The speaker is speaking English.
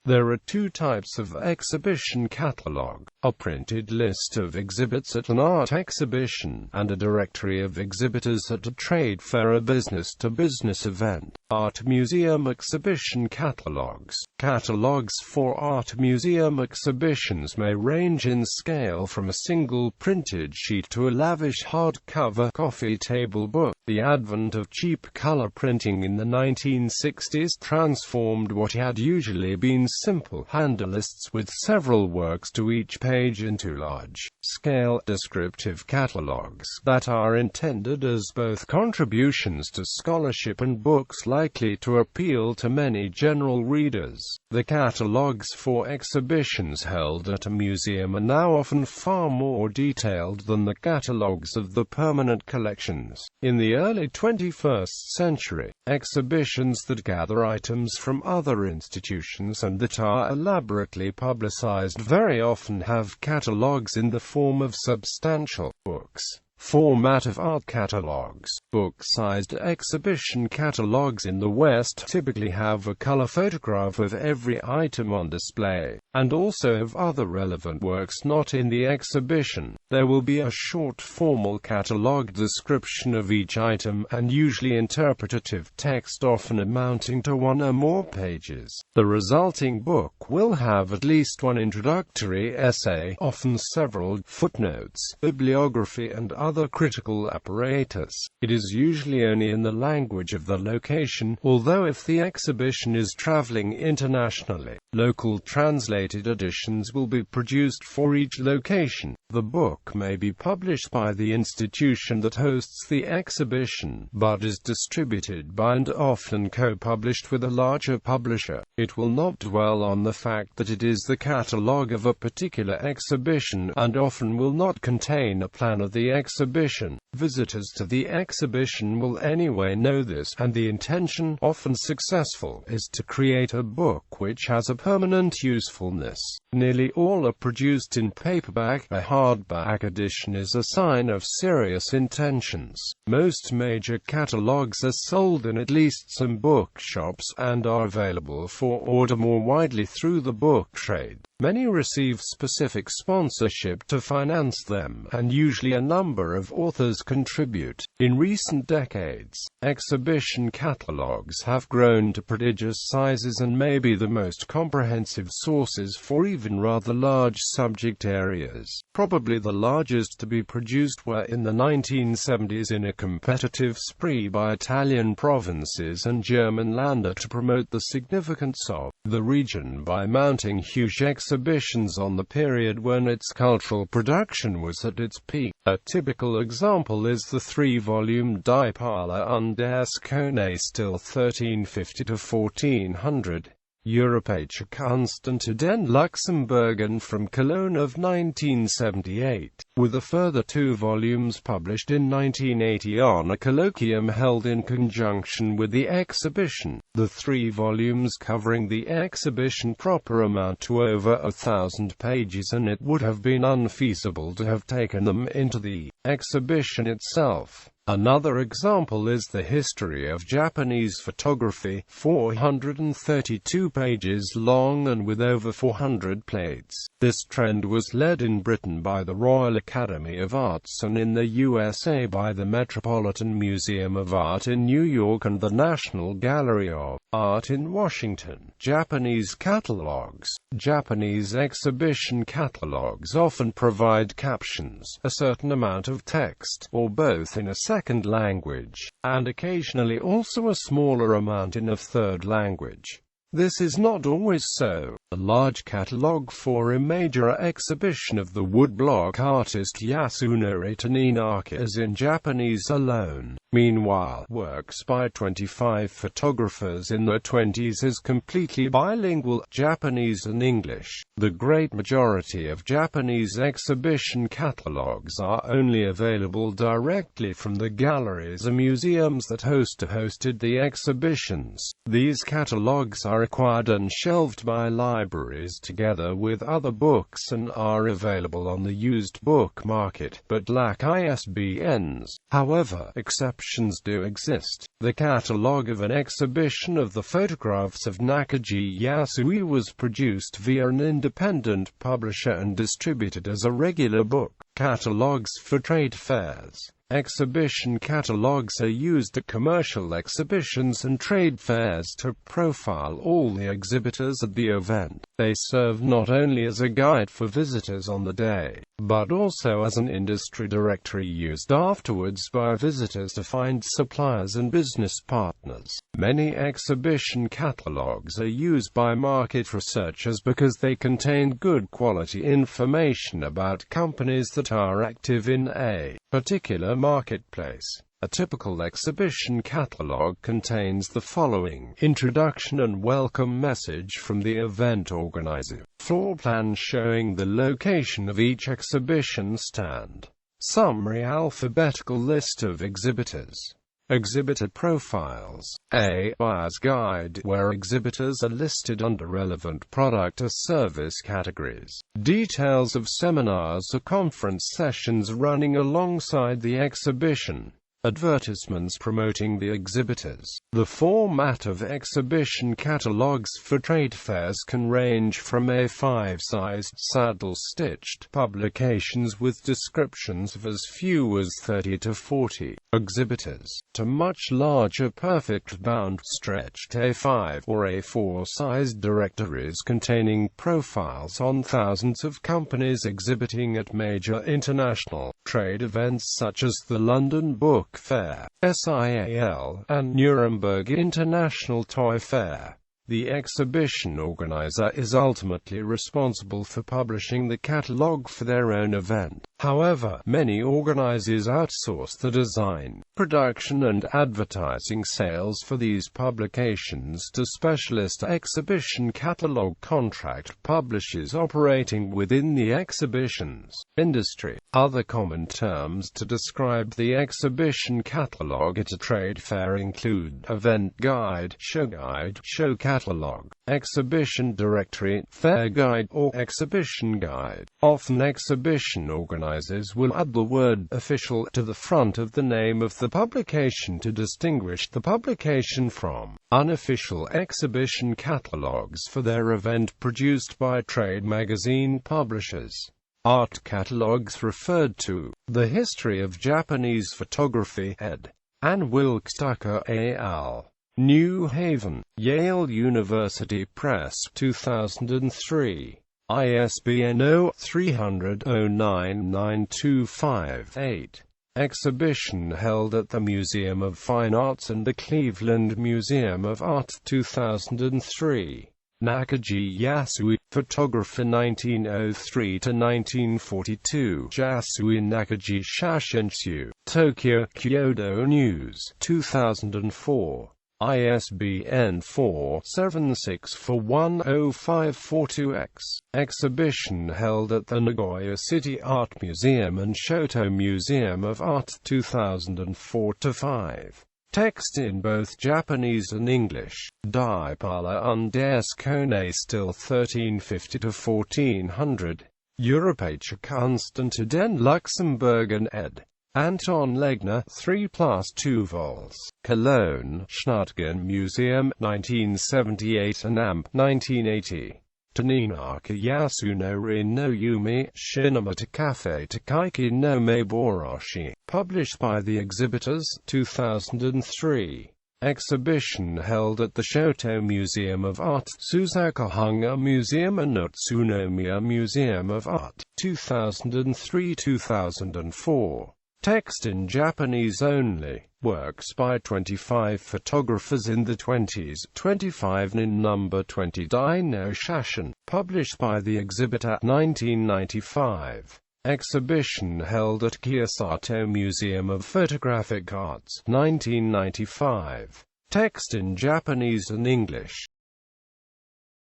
There are two types of exhibition catalogue: a printed list of exhibits at an art exhibition, and a directory of exhibitors at a trade fair or business-to-business event. Art museum exhibition catalogues. Catalogues for art museum exhibitions may range in scale from a single printed sheet to a lavish hardcover coffee table book. The advent of cheap color printing in the 1960s transformed what had usually been simple handlists with several works to each page into large-scale descriptive catalogues that are intended as both contributions to scholarship and books likely to appeal to many general readers. The catalogues for exhibitions held at a museum are now often far more detailed than the catalogues of the permanent collections. In the early 21st century, exhibitions that gather items from other institutions and that are elaborately publicized very often have catalogues in the form of substantial books. Format of art catalogues. Book-sized exhibition catalogues in the West typically have a color photograph of every item on display, and also of other relevant works not in the exhibition. There will be a short formal catalogue description of each item, and usually interpretative text often amounting to one or more pages. The resulting book will have at least one introductory essay, often several footnotes, bibliography and other critical apparatus. It is usually only in the language of the location, although if the exhibition is traveling internationally, local translated editions will be produced for each location. The book may be published by the institution that hosts the exhibition, but is distributed by and often co-published with a larger publisher. It will not dwell on the fact that it is the catalogue of a particular exhibition, and often will not contain a plan of the exhibition. Visitors to the exhibition will anyway know this, and the intention, often successful, is to create a book which has a permanent usefulness. Nearly all are produced in paperback. A hardback edition is a sign of serious intentions. Most major catalogues are sold in at least some bookshops, and are available for order more widely through the book trade. Many receive specific sponsorship to finance them, and usually a number of authors contribute. In recent decades, exhibition catalogues have grown to prodigious sizes and may be the most comprehensive sources for even rather large subject areas. Probably the largest to be produced were in the 1970s in a competitive spree by Italian provinces and German Länder to promote the significance of the region by mounting huge exhibitions on the period when its cultural production was at its peak. A typical example is the three-volume Die Parler und das Königsstil 1350–1400. Europäische Kunst den Luxemburgen from Cologne of 1978, with a further 2 volumes published in 1980 on a colloquium held in conjunction with the exhibition. The 3 volumes covering the exhibition proper amount to over 1,000 pages, and it would have been unfeasible to have taken them into the exhibition itself. Another example is the History of Japanese Photography, 432 pages long and with over 400 plates. This trend was led in Britain by the Royal Academy of Arts and in the USA by the Metropolitan Museum of Art in New York and the National Gallery of Art in Washington. Japanese catalogues. Japanese exhibition catalogues often provide captions, a certain amount of text, or both in a second language, and occasionally also a smaller amount in a third language. This is not always so. A large catalogue for a major exhibition of the woodblock artist Yasunori Taninaka is in Japanese alone. Meanwhile, works by 25 photographers in their 20s is completely bilingual, Japanese and English. The great majority of Japanese exhibition catalogues are only available directly from the galleries or museums that hosted the exhibitions. These catalogues are acquired and shelved by libraries libraries together with other books and are available on the used book market, but lack ISBNs. However, exceptions do exist. The catalogue of an exhibition of the photographs of Nakajima Yasui was produced via an independent publisher and distributed as a regular book. Catalogues for trade fairs. Exhibition catalogues are used at commercial exhibitions and trade fairs to profile all the exhibitors at the event. They serve not only as a guide for visitors on the day, but also as an industry directory used afterwards by visitors to find suppliers and business partners. Many exhibition catalogues are used by market researchers because they contain good quality information about companies that are active in a particular marketplace. A typical exhibition catalogue contains the following: introduction and welcome message from the event organizer, floor plan showing the location of each exhibition stand, summary alphabetical list of exhibitors, exhibitor profiles, a buyer's guide where exhibitors are listed under relevant product or service categories, details of seminars or conference sessions running alongside the exhibition, advertisements promoting the exhibitors. The format of exhibition catalogues for trade fairs can range from A5-sized saddle-stitched publications with descriptions of as few as 30 to 40 exhibitors, to much larger perfect-bound stretched A5 or A4-sized directories containing profiles on thousands of companies exhibiting at major international trade events such as the London Book Fair, SIAL, and Nuremberg International Toy Fair. The exhibition organizer is ultimately responsible for publishing the catalogue for their own event. However, many organizers outsource the design, production and advertising sales for these publications to specialist exhibition catalogue contract publishers operating within the exhibitions industry. Other common terms to describe the exhibition catalogue at a trade fair include event guide, show catalogue, exhibition directory, fair guide, or exhibition guide. Often exhibition organizers will add the word official to the front of the name of the publication to distinguish the publication from unofficial exhibition catalogues for their event produced by trade magazine publishers. Art catalogues referred to. The History of Japanese Photography, ed. Anne Wilkes Tucker al. New Haven, Yale University Press, 2003. ISBN 0-300-09925-8. Exhibition held at the Museum of Fine Arts and the Cleveland Museum of Art, 2003. Nakajima Yasui, photographer 1903–1942. Yasui Nakajima Shashenshu, Tokyo, Kyodo News, 2004. ISBN 4-764105542-X. Exhibition held at the Nagoya City Art Museum and Shoto Museum of Art, 2004–5. Text in both Japanese and English. Die Parla und des Kone still 1350–1400. Europäische Kunst den Luxemburgen ed. Anton Legner, 3+2 vols. Cologne, Schnatgen Museum, 1978 and AMP, 1980. Taninaka Yasunori no Yumi, Shinama to Cafe Takaiki no Meboroshi. Published by the Exhibitors, 2003. Exhibition held at the Shoto Museum of Art, Suzakuhanga Museum and Utsunomiya Museum of Art, 2003–2004. Text in Japanese only. Works by 25 photographers in the 20s, 25 in number 20 Dino Shashin. Published by the Exhibitor, 1995. Exhibition held at Kiyosato Museum of Photographic Arts, 1995. Text in Japanese and English.